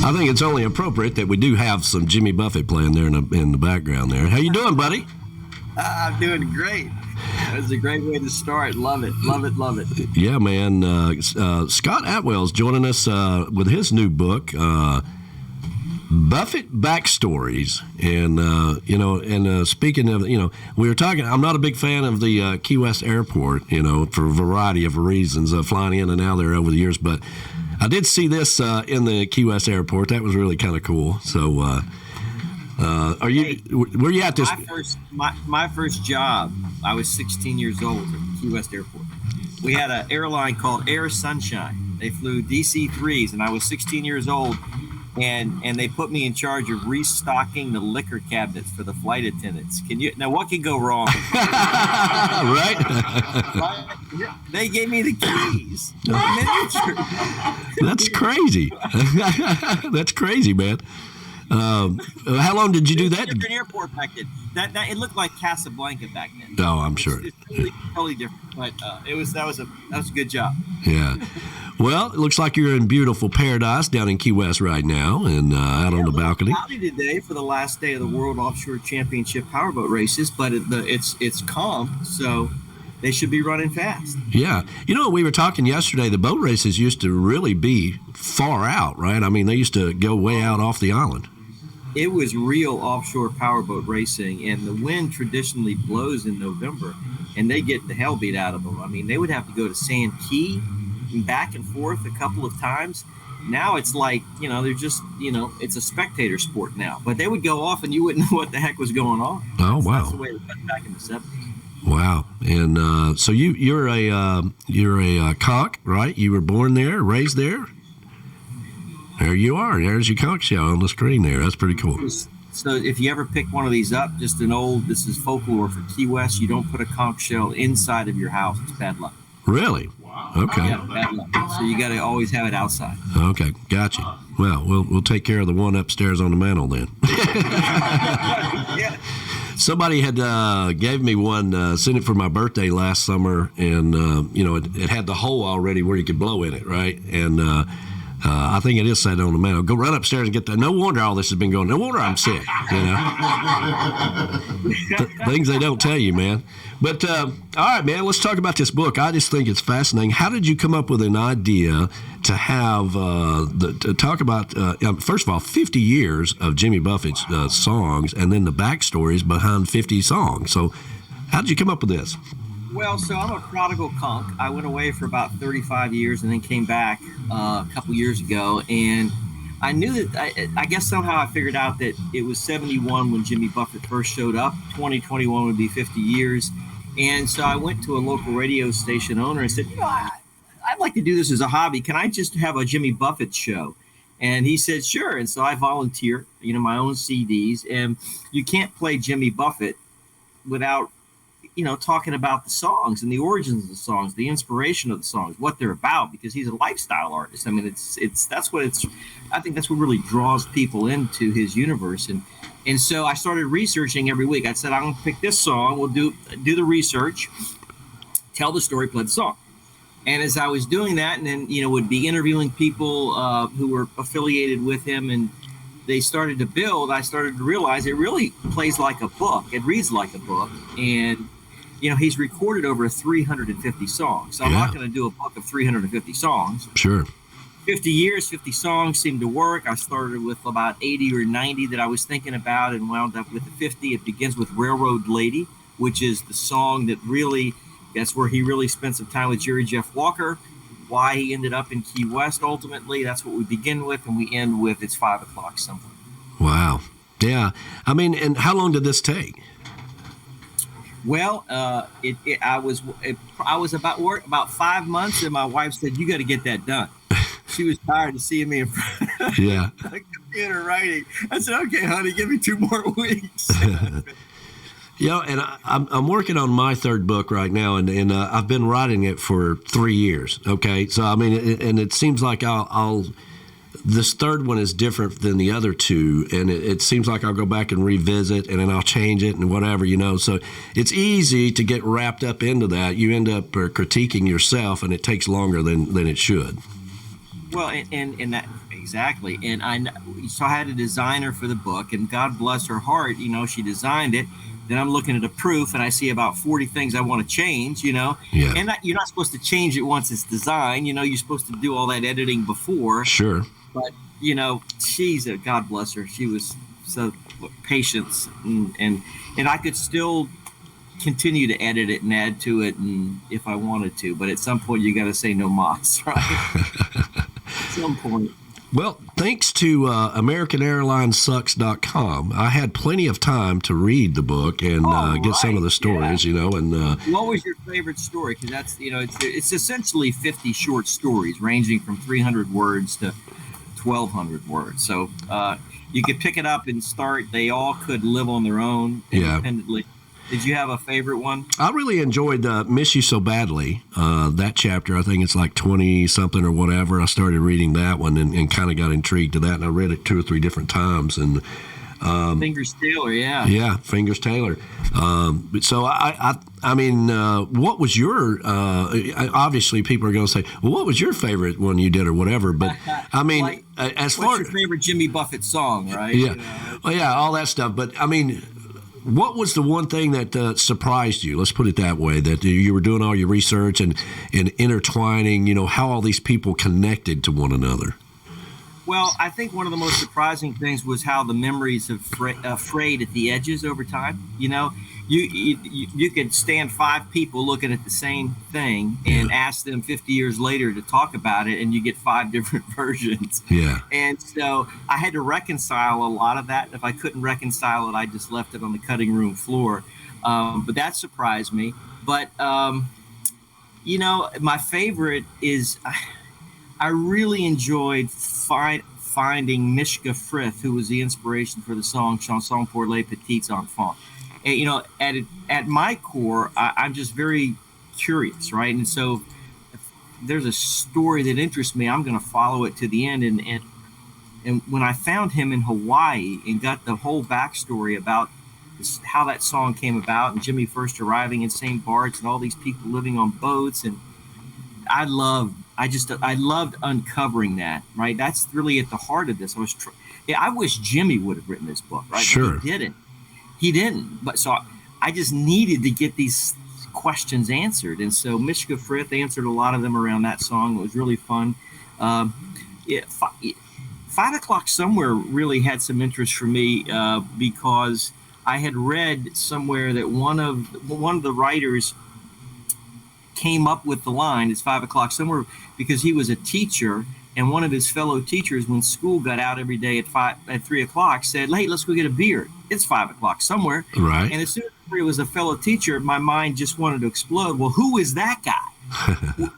I think it's only appropriate that we do have some Jimmy Buffett playing there in the background there. How you doing, buddy? I'm doing great. That was a great way to start. Love it, love it, love it. Yeah, man. Scott Atwell's joining us with his new book, Buffett Backstories. And speaking of, we were talking, I'm not a big fan of the Key West Airport, for a variety of reasons, flying in and out there over the years. But I did see this in the Key West Airport. That was really kind of cool. So, where you at this? My first job, I was 16 years old at the Key West Airport. We had an airline called Air Sunshine. They flew DC-3s, and I was 16 years old. And they put me in charge of restocking the liquor cabinets for the flight attendants. Now what could go wrong? Right? They gave me the keys. That's crazy. That's crazy, man. How long did you do that? Different airport back then. That it looked like Casablanca back then. Oh, I'm sure. It's totally different. But that was a good job. Yeah. Well, it looks like you're in beautiful paradise down in Key West right now, and out on the balcony. Cloudy today for the last day of the World Offshore Championship powerboat races, but it's calm, so they should be running fast. Yeah. We were talking yesterday, the boat races used to really be far out, right? I mean, they used to go way out off the island. It was real offshore powerboat racing, and the wind traditionally blows in November, and they get the hell beat out of them. I mean, they would have to go to Sand Key and back and forth a couple of times. Now it's like, they're just, it's a spectator sport now. But they would go off, and you wouldn't know what the heck was going on. Oh, wow. That's the way it was back in the 70s. Wow. And so you're a conch, right? You were born there, raised there? There you are. There's your conch shell on the screen there. That's pretty cool. So if you ever pick one of these up, this is folklore for Key West, you don't put a conch shell inside of your house. It's bad luck. Really? Wow. Okay. Yeah, bad luck. So you got to always have it outside. Okay, gotcha. Well, we'll take care of the one upstairs on the mantle then. Yeah. Somebody had gave me one, sent it for my birthday last summer, and it had the hole already where you could blow in it, right? And I think it is set on the mantle. Go run upstairs and get that. No wonder all this has been going. No wonder I'm sick. Things they don't tell you, man. But all right, man. Let's talk about this book. I just think it's fascinating. How did you come up with an idea to have to talk about? First of all, 50 years of Jimmy Buffett's songs, and then the backstories behind 50 songs. So, how did you come up with this? Well, so I'm a prodigal conch. I went away for about 35 years and then came back a couple years ago. And I knew that, I guess somehow I figured out that it was 71 when Jimmy Buffett first showed up. 2021 would be 50 years. And so I went to a local radio station owner and said, I'd like to do this as a hobby. Can I just have a Jimmy Buffett show? And he said, sure. And so I volunteered, my own CDs. And you can't play Jimmy Buffett without talking about the songs and the origins of the songs, the inspiration of the songs, what they're about, because he's a lifestyle artist. I mean, I think that's what really draws people into his universe. And so I started researching every week. I said, I'm going to pick this song. We'll do the research, tell the story, play the song. And as I was doing that, and then, would be interviewing people who were affiliated with him, and they started to build, I started to realize it really plays like a book. It reads like a book. And he's recorded over 350 songs. So I'm not going to do a book of 350 songs. Sure. 50 years, 50 songs seemed to work. I started with about 80 or 90 that I was thinking about and wound up with the 50. It begins with Railroad Lady, which is the song that's where he really spent some time with Jerry Jeff Walker, why he ended up in Key West ultimately. That's what we begin with, and we end with It's 5 o'clock somewhere. Wow. Yeah. I mean, and how long did this take? Well, I was about 5 months, and my wife said, "You got to get that done." She was tired of seeing me in front of the computer writing. I said, "Okay, honey, give me 2 more weeks." And I'm working on my third book right now, and I've been writing it for 3 years. Okay, so I mean, and it seems like this third one is different than the other two, and it seems like I'll go back and revisit, and then I'll change it and whatever, So it's easy to get wrapped up into that. You end up critiquing yourself, and it takes longer than it should. Well, and that exactly. And so I had a designer for the book, and God bless her heart, she designed it. Then I'm looking at a proof, and I see about 40 things I want to change, Yeah. And you're not supposed to change it once it's designed. You're supposed to do all that editing before. Sure. But God bless her. She was so patience, and I could still continue to edit it and add to it, and if I wanted to. But at some point, you got to say no mas, right? At some point. Well, thanks to AmericanAirlinesSucks.com, I had plenty of time to read the book and get some of the stories, And what was your favorite story? Because that's, it's essentially 50 short stories ranging from 300 words to 1,200 words. So you could pick it up and start. They all could live on their own independently. Yeah. Did you have a favorite one? I really enjoyed Miss You So Badly, that chapter. I think it's like 20-something or whatever. I started reading that one and kind of got intrigued to that, and I read it 2 or 3 different times. And Fingers Taylor, yeah. Yeah, Fingers Taylor. So, I mean, what was your, obviously people are going to say, well, what was your favorite one you did or whatever? But, I mean, as far as... What's your favorite Jimmy Buffett song, right? Yeah, well, yeah, all that stuff. But, I mean... What was the one thing that surprised you? Let's put it that way, that you were doing all your research and intertwining, how all these people connected to one another. Well, I think one of the most surprising things was how the memories have frayed at the edges over time. You could stand 5 people looking at the same thing and ask them 50 years later to talk about it, and you get 5 different versions. Yeah. And so I had to reconcile a lot of that. If I couldn't reconcile it, I just left it on the cutting room floor. But that surprised me. But, my favorite is I really enjoyed finding Mishka Frith, who was the inspiration for the song Chanson pour les petits enfants. And, at my core, I'm just very curious, right? And so if there's a story that interests me, I'm going to follow it to the end. And when I found him in Hawaii and got the whole backstory about how that song came about and Jimmy first arriving in St. Bart's and all these people living on boats, and I loved uncovering that, right? That's really at the heart of this. I wish Jimmy would have written this book, right? Sure. But he didn't. But so I just needed to get these questions answered. And so Mishka Frith answered a lot of them around that song. It was really fun. 5 O'Clock Somewhere really had some interest for me because I had read somewhere that one of the writers came up with the line, it's 5 o'clock somewhere, because he was a teacher, and one of his fellow teachers, when school got out every day at 3 o'clock, said, hey, let's go get a beer. It's 5 o'clock somewhere. Right. And as soon as it was a fellow teacher, my mind just wanted to explode. Well, who is that guy?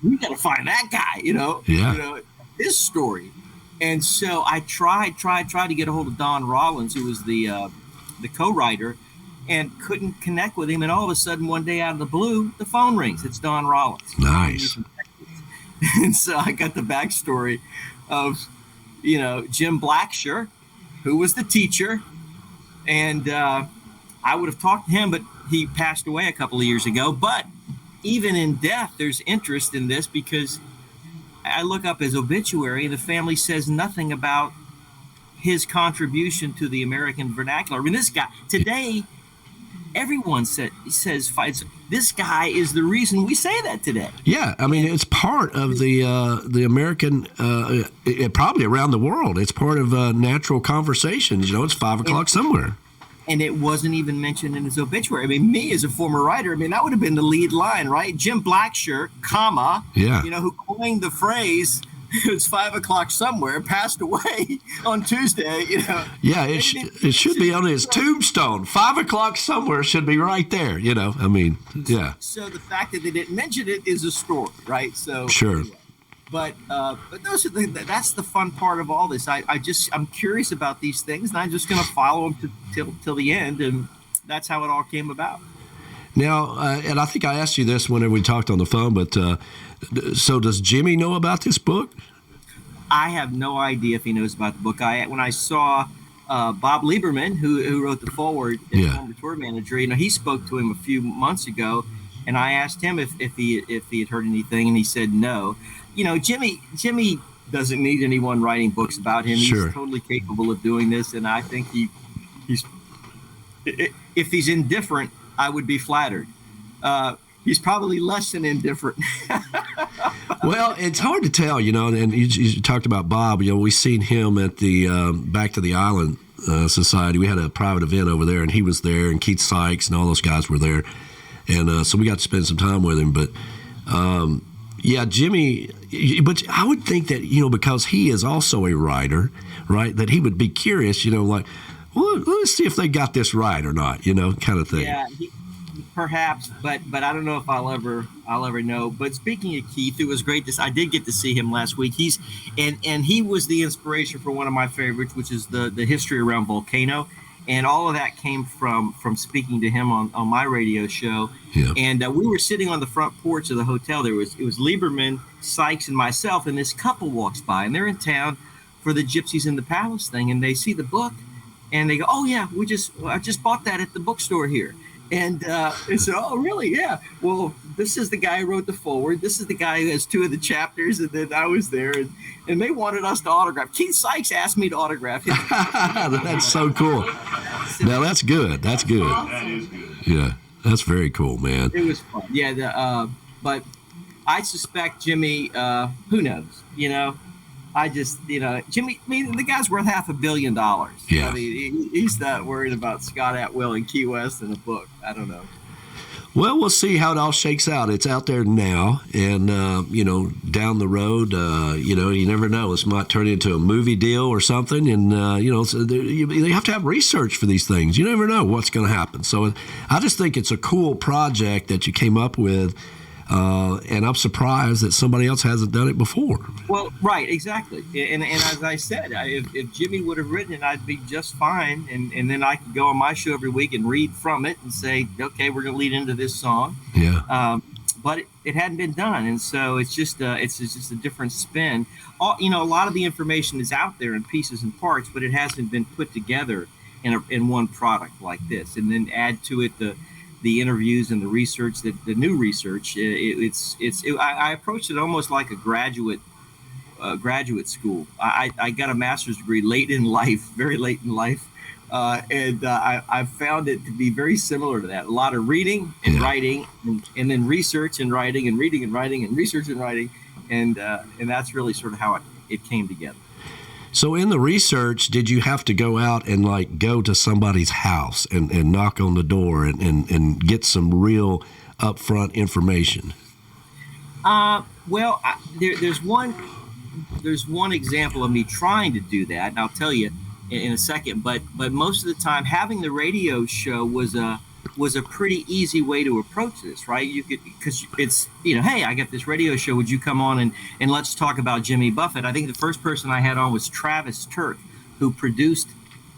We got to find that guy, Yeah. His story. And so I tried to get a hold of Don Rollins, who was the co-writer, and couldn't connect with him. And all of a sudden, one day out of the blue, the phone rings. It's Don Rollins. Nice. And so I got the backstory of, Jim Blacksher, who was the teacher. And I would have talked to him, but he passed away a couple of years ago. But even in death, there's interest in this because I look up his obituary and the family says nothing about his contribution to the American vernacular. I mean, this guy today, everyone says this guy is the reason we say that today. Yeah, I mean, it's part of the American, probably around the world. It's part of natural conversations. It's 5 o'clock somewhere. And it wasn't even mentioned in his obituary. I mean, me as a former writer, that would have been the lead line, right? Jim Blacksher, who coined the phrase, it's 5 o'clock somewhere, passed away on Tuesday, Yeah, it should be on his tombstone. 5 o'clock somewhere should be right there, yeah. So the fact that they didn't mention it is a story, right? So sure. Anyway. But those are that's the fun part of all this. I'm curious about these things, and I'm just going to follow them till the end, and that's how it all came about. Now, and I think I asked you this whenever we talked on the phone, but so does Jimmy know about this book? I have no idea if he knows about the book. When I saw Bob Lieberman, who wrote the foreword, and former tour manager, he spoke to him a few months ago, and I asked him if he had heard anything, and he said no. Jimmy doesn't need anyone writing books about him. Sure. He's totally capable of doing this, and I think he's if he's indifferent, I would be flattered. He's probably less than indifferent. Well, it's hard to tell, and you talked about Bob. We seen him at the Back to the Island Society. We had a private event over there, and he was there, and Keith Sykes and all those guys were there. And so we got to spend some time with him. But, yeah, Jimmy, but I would think that, because he is also a writer, right, that he would be curious, like, well, let's see if they got this right or not, kind of thing. Yeah, perhaps, but I don't know if I'll ever know. But speaking of Keith, it was great. I did get to see him last week. And he was the inspiration for one of my favorites, which is the history around Volcano, and all of that came from speaking to him on my radio show. Yeah. And we were sitting on the front porch of the hotel. It was Lieberman, Sykes, and myself, and this couple walks by, and they're in town for the Gypsies in the Palace thing, and they see the book, and they go, "Oh yeah, I just bought that at the bookstore here." And said, "Oh, really? Yeah. Well, this is the guy who wrote the foreword. This is the guy who has 2 of the chapters." And then I was there, and they wanted us to autograph. Keith Sykes asked me to autograph him. That's so cool. Now, that's good. That's good. That is good. Yeah, that's very cool, man. It was fun. Yeah, but I suspect Jimmy, who knows, I just, Jimmy, the guy's worth $500 million. Yeah. I mean, he's not worried about Scott Atwell in Key West in a book. I don't know. Well, we'll see how it all shakes out. It's out there now, and down the road, you never know. This might turn into a movie deal or something, and so you have to have research for these things. You never know what's going to happen. So I just think it's a cool project that you came up with. And I'm surprised that somebody else hasn't done it before. Well, right, exactly. And as I said, if Jimmy would have written it, I'd be just fine. And then I could go on my show every week and read from it and say, okay, we're going to lead into this song. Yeah. But it hadn't been done, and so it's just a different spin. A lot of the information is out there in pieces and parts, but it hasn't been put together in one product like this. And then add to it the interviews and the research, the new research. I approached it almost like a graduate school. I got a master's degree late in life, very late in life, and I found it to be very similar to that. A lot of reading and writing, and then research and writing, and reading and writing, and research and writing, and that's really sort of how it came together. So in the research, did you have to go out and go to somebody's house and knock on the door and get some real upfront information? Well, there's one example of me trying to do that, and I'll tell you in a second. But most of the time, having the radio show was a pretty easy way to approach this, right? You could, because it's, hey, I got this radio show. Would you come on and let's talk about Jimmy Buffett? I think the first person I had on was Travis Turk, who produced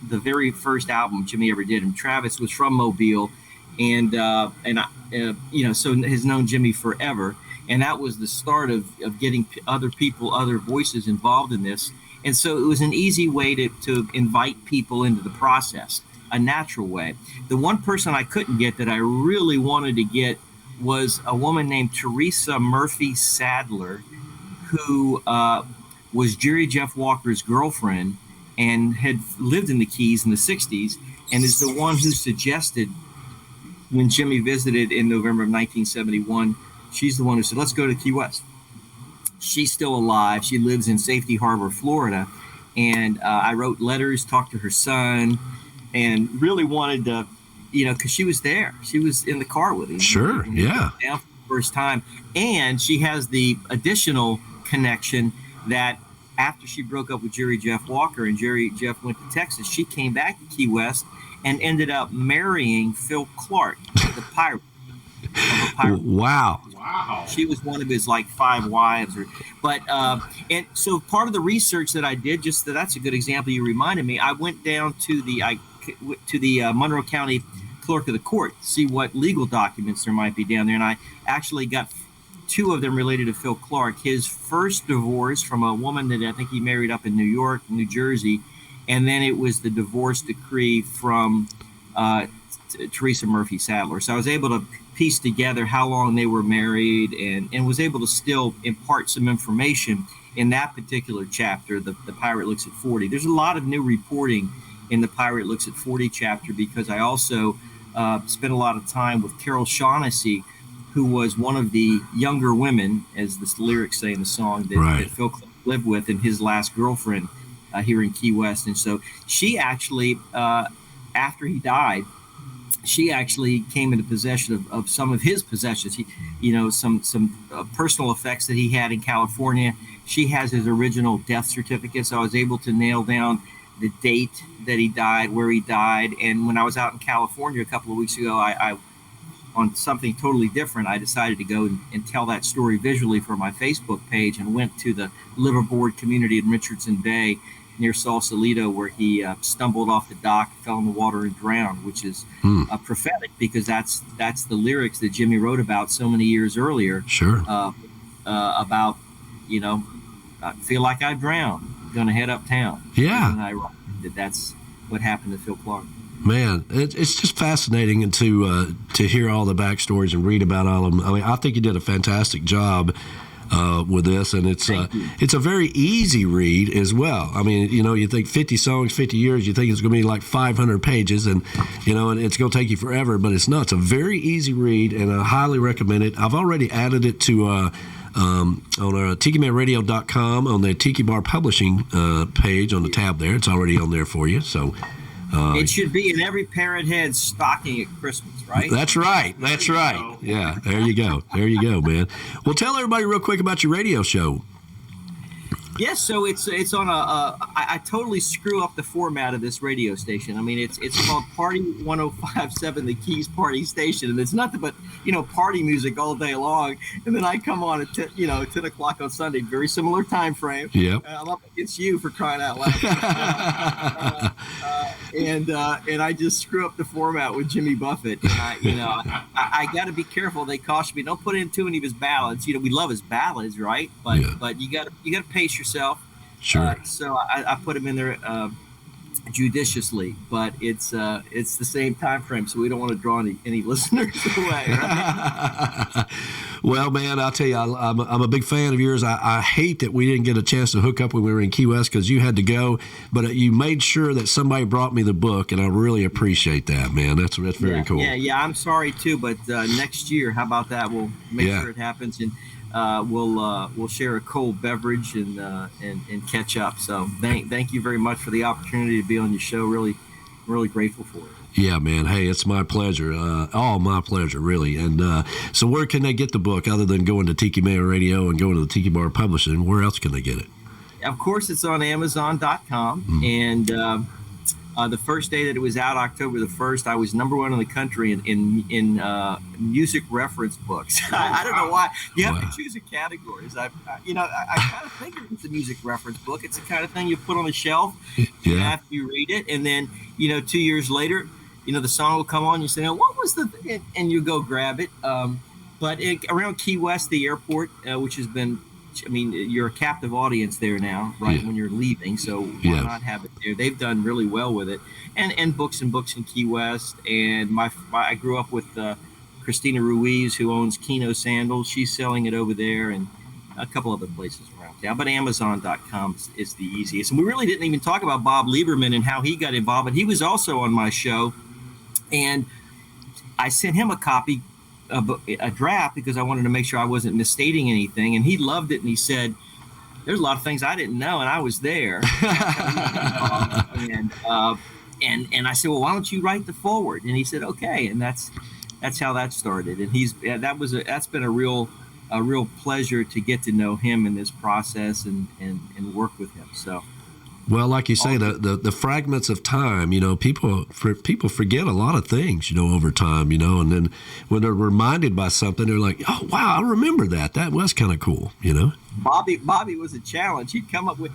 the very first album Jimmy ever did. And Travis was from Mobile, and so has known Jimmy forever. And that was the start of getting other people, other voices involved in this. And so it was an easy way to invite people into the process. A natural way. The one person I couldn't get that I really wanted to get was a woman named Teresa Murphy Sadler, who was Jerry Jeff Walker's girlfriend and had lived in the Keys in the 60s, and is the one who suggested, when Jimmy visited in November of 1971, she's the one who said, let's go to Key West. She's still alive. She lives in Safety Harbor, Florida. And I wrote letters, talked to her son, and really wanted to, because she was there. She was in the car with him. Sure, yeah. Down for the first time. And she has the additional connection that after she broke up with Jerry Jeff Walker and Jerry Jeff went to Texas, she came back to Key West and ended up marrying Phil Clark, the pirate. Wow. She was one of his 5 wives, and so part of the research that I did, that's a good example. You reminded me. I went down to the Monroe County Clerk of the Court to see what legal documents there might be down there, and I actually got 2 of them related to Phil Clark. His first divorce from a woman that I think he married up in New York, New Jersey, and then it was the divorce decree from Teresa Murphy Sadler. So I was able to piece together how long they were married and was able to still impart some information in that particular chapter, the Pirate Looks at 40. There's a lot of new reporting in the Pirate Looks at 40 chapter, because I also spent a lot of time with Carol Shaughnessy, who was one of the younger women, as the lyrics say in the song, that Phil Clark lived with, and his last girlfriend here in Key West. And so she actually, after he died, she actually came into possession of some of his possessions. Some personal effects that he had in California. She has his original death certificate, so I was able to nail down the date that he died, where he died. And when I was out in California a couple of weeks ago, I on something totally different, I decided to go and tell that story visually for my Facebook page, and went to the liverboard community in Richardson Bay near Sausalito, where he stumbled off the dock, fell in the water, and drowned, which is prophetic, because that's the lyrics that Jimmy wrote about so many years earlier. Sure. About, I feel like I drowned, gonna head uptown. Yeah. And I wrote that's what happened to Phil Clark. Man, it's just fascinating to hear all the backstories and read about all of them. I mean, I think you did a fantastic job with this, and it's a very easy read as well. I mean, you think 50 songs, 50 years, you think it's going to be like 500 pages, and and it's going to take you forever, but it's not. It's a very easy read, and I highly recommend it. I've already added it to on our TikiManRadio.com on the Tiki Bar Publishing page on the tab there. It's already on there for you, so. It should be in every parent head's stocking at Christmas, right? That's right. Yeah, there you go, man. Well, tell everybody real quick about your radio show. Yes, so it's on I totally screw up the format of this radio station. I mean, it's called Party 105.7, the Keys Party Station, and it's nothing but party music all day long. And then I come on at 10 o'clock on Sunday, very similar time frame. Yep. I'm up against you, for crying out loud. And I just screw up the format with Jimmy Buffett. And I got to be careful. They caution me, don't put in too many of his ballads. We love his ballads, right? But you got to pace yourself. Sure. So I put him in there judiciously, but it's the same time frame, so we don't want to draw any listeners away. Right? Well, man, I'll tell you, I'm a big fan of yours. I hate that we didn't get a chance to hook up when we were in Key West, because you had to go, but you made sure that somebody brought me the book, and I really appreciate that, man. That's very cool. Yeah. I'm sorry too, but next year, how about that? We'll make sure it happens, and we'll share a cold beverage and catch up. So thank you very much for the opportunity to be on your show. Really, really grateful for it. Yeah, man. Hey, it's my pleasure. All my pleasure, really. And so where can they get the book other than going to Tiki Man Radio and going to the Tiki Bar Publishing? Where else can they get it? Of course, it's on Amazon.com. And the first day that it was out, October the 1st, I was #1 in the country in music reference books. I don't know why. You have to choose the categories. I kind of think it's a music reference book. It's the kind of thing you put on the shelf after you read it. And then, 2 years later, the song will come on. You say, what was the... And you go grab it. But around Key West, the airport, which has been... you're a captive audience there now, right, when you're leaving, so why not have it there? They've done really well with it. And books in Key West. And I grew up with Christina Ruiz, who owns Kino Sandals. She's selling it over there, and a couple other places around town. But Amazon.com is the easiest. And we really didn't even talk about Bob Lieberman and how he got involved, but he was also on my show. And I sent him a copy, a draft, because I wanted to make sure I wasn't misstating anything, and he loved it, and he said, there's a lot of things I didn't know, and I was there. And I said, well, why don't you write the foreword? And he said, okay. And that's how that started. And that's been a real pleasure to get to know him in this process and work with him. So. Well, like you say, the fragments of time, people forget a lot of things, over time, and then when they're reminded by something, they're like, oh, wow, I remember that. That was kind of cool, Bobby was a challenge. He'd come up with,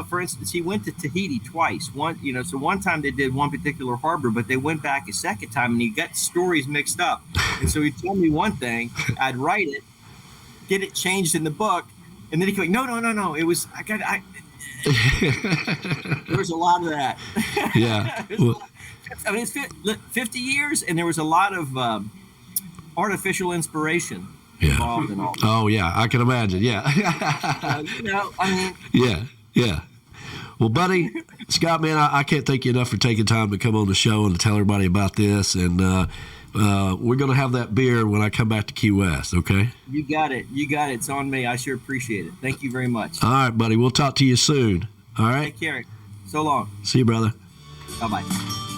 for instance, he went to Tahiti twice. So one time they did one particular harbor, but they went back a second time, and he got stories mixed up. And so he'd tell me one thing, I'd write it, get it changed in the book, and then he'd go, no, it was, there was a lot of that. Yeah. It's 50 years, and there was a lot of artificial inspiration involved in all. Oh yeah, I can imagine. Yeah. Yeah. Well, buddy, Scott, man, I can't thank you enough for taking time to come on the show and to tell everybody about this. And we're going to have that beer when I come back to Key West, okay? You got it. It's on me. I sure appreciate it. Thank you very much. All right, buddy. We'll talk to you soon. All right? Take care. So long. See you, brother. Bye-bye.